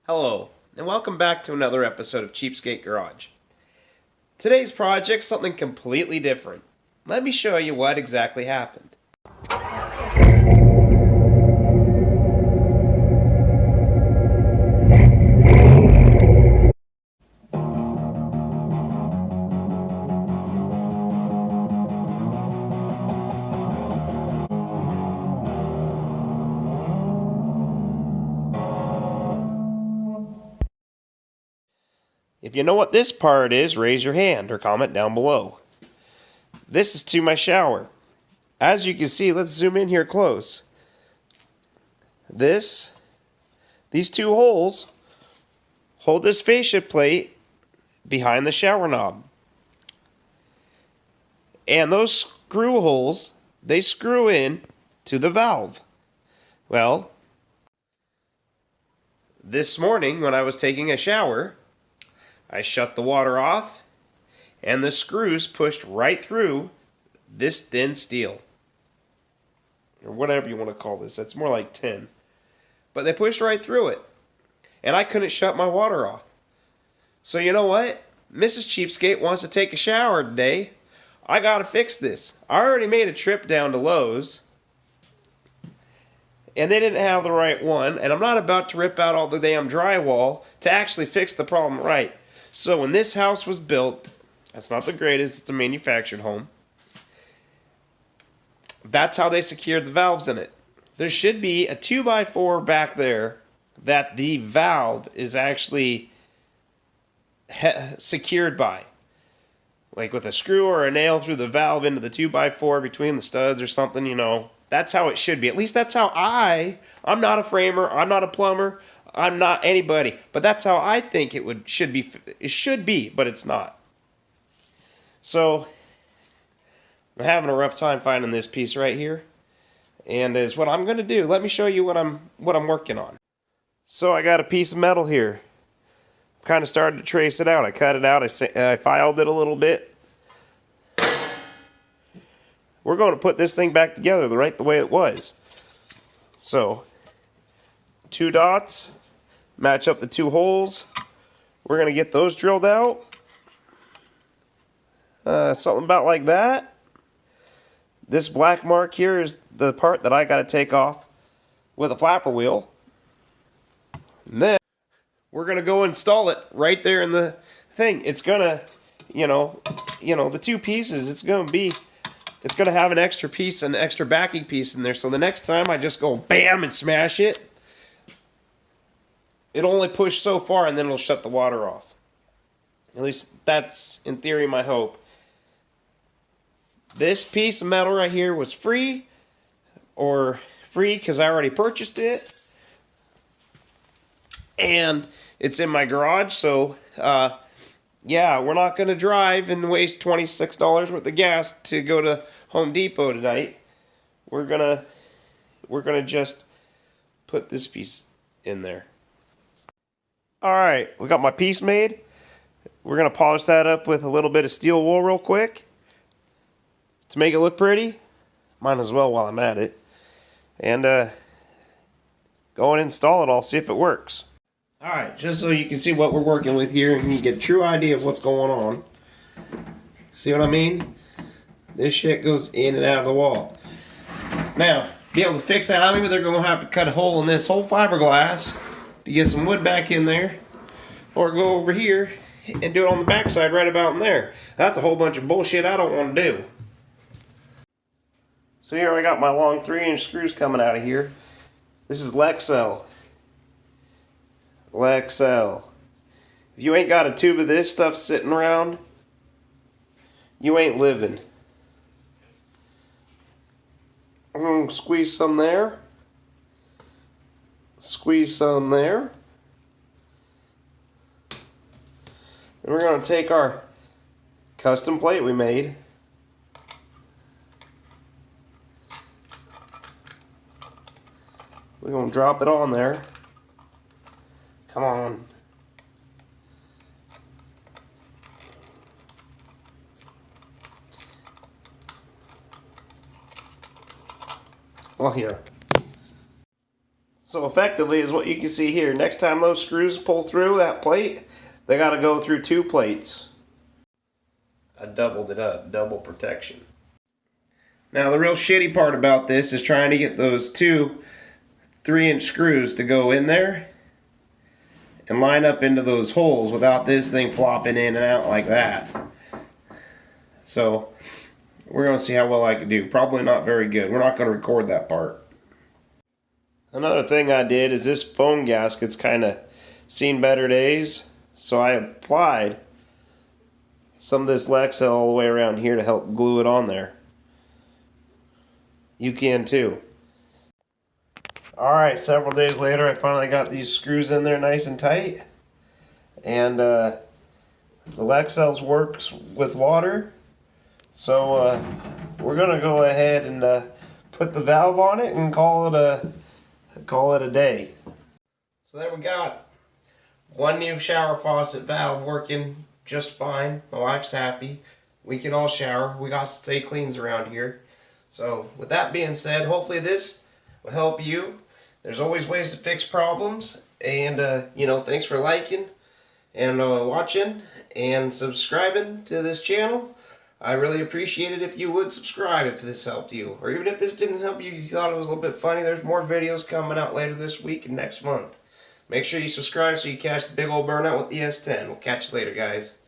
Hello, and welcome back to another episode of Cheapskate Garage. Today's project's something completely different. Let me show you what exactly happened. If you know what this part is, raise your hand or comment down below. This is to my shower. As you can see, let's zoom in here close. These two holes hold this fascia plate behind the shower knob. And those screw holes, they screw in to the valve. Well, this morning when I was taking a shower, I shut the water off, and the screws pushed right through this thin steel. Or whatever you want to call this. That's more like tin. But they pushed right through it. And I couldn't shut my water off. So you know what? Mrs. Cheapskate wants to take a shower today. I gotta fix this. I already made a trip down to Lowe's, and they didn't have the right one, and I'm not about to rip out all the damn drywall to actually fix the problem right. So when this house was built, that's not the greatest, it's a manufactured home, that's how they secured the valves in it. There should be a 2x4 back there that the valve is actually secured by. Like with a screw or a nail through the valve into the 2x4 between the studs or something, you know. That's how it should be. At least that's how I'm not a framer, I'm not a plumber, I'm not anybody. But that's how I think it should be, but it's not. So, I'm having a rough time finding this piece right here. And is what I'm going to do. Let me show you what I'm working on. So I got a piece of metal here. I've kind of started to trace it out. I cut it out, I filed it a little bit. We're going to put this thing back together the way it was. So, 2 dots, match up the 2 holes. We're going to get those drilled out. Something about like that. This black mark here is the part that I got to take off with a flapper wheel. And then we're going to go install it right there in the thing. It's going to, the 2 pieces, it's going to have an extra piece, an extra backing piece in there. So the next time I just go bam and smash it, it'll only push so far and then it'll shut the water off. At least that's, in theory, my hope. This piece of metal right here was free because I already purchased it. And it's in my garage, so yeah, we're not going to drive and waste $26 worth of gas to go to Home Depot tonight. We're gonna just put this piece in there. Alright, we got my piece made. We're going to polish that up with a little bit of steel wool real quick to make it look pretty. Might as well while I'm at it. And go and install it all, see if it works. Alright, just so you can see what we're working with here and you get a true idea of what's going on. See what I mean? This shit goes in and out of the wall. Now, to be able to fix that, I'm either going to have to cut a hole in this whole fiberglass to get some wood back in there, or go over here and do it on the backside right about in there. That's a whole bunch of bullshit I don't want to do. So here I got my long 3-inch screws coming out of here. This is Lexel. Lexel. If you ain't got a tube of this stuff sitting around, you ain't living. I'm going to squeeze some there. Squeeze some there. And we're going to take our custom plate we made. We're going to drop it on there. Come on. Well, here. So effectively is what you can see here. Next time those screws pull through that plate, they got to go through 2 plates. I doubled it up, double protection. Now the real shitty part about this is trying to get those 2 3-inch screws to go in there and line up into those holes without this thing flopping in and out like that. So we're going to see how well I can do. Probably not very good. We're not going to record that part. Another thing I did is this foam gasket's kind of seen better days, so I applied some of this Lexel all the way around here to help glue it on there. You can too. Alright, several days later I finally got these screws in there nice and tight, and the Lexels works with water, so we're gonna go ahead and put the valve on it and call it a day. So there we got one new shower faucet valve working just fine. My wife's happy. We can all shower. We got to stay cleans around here. So with that being said, hopefully this will help you. There's always ways to fix problems, and thanks for liking and watching and subscribing to this channel. I really appreciate it if you would subscribe if this helped you, or even if this didn't help you, you thought it was a little bit funny. There's more videos coming out later this week and next month. Make sure you subscribe so you catch the big old burnout with the S10. We'll catch you later, guys.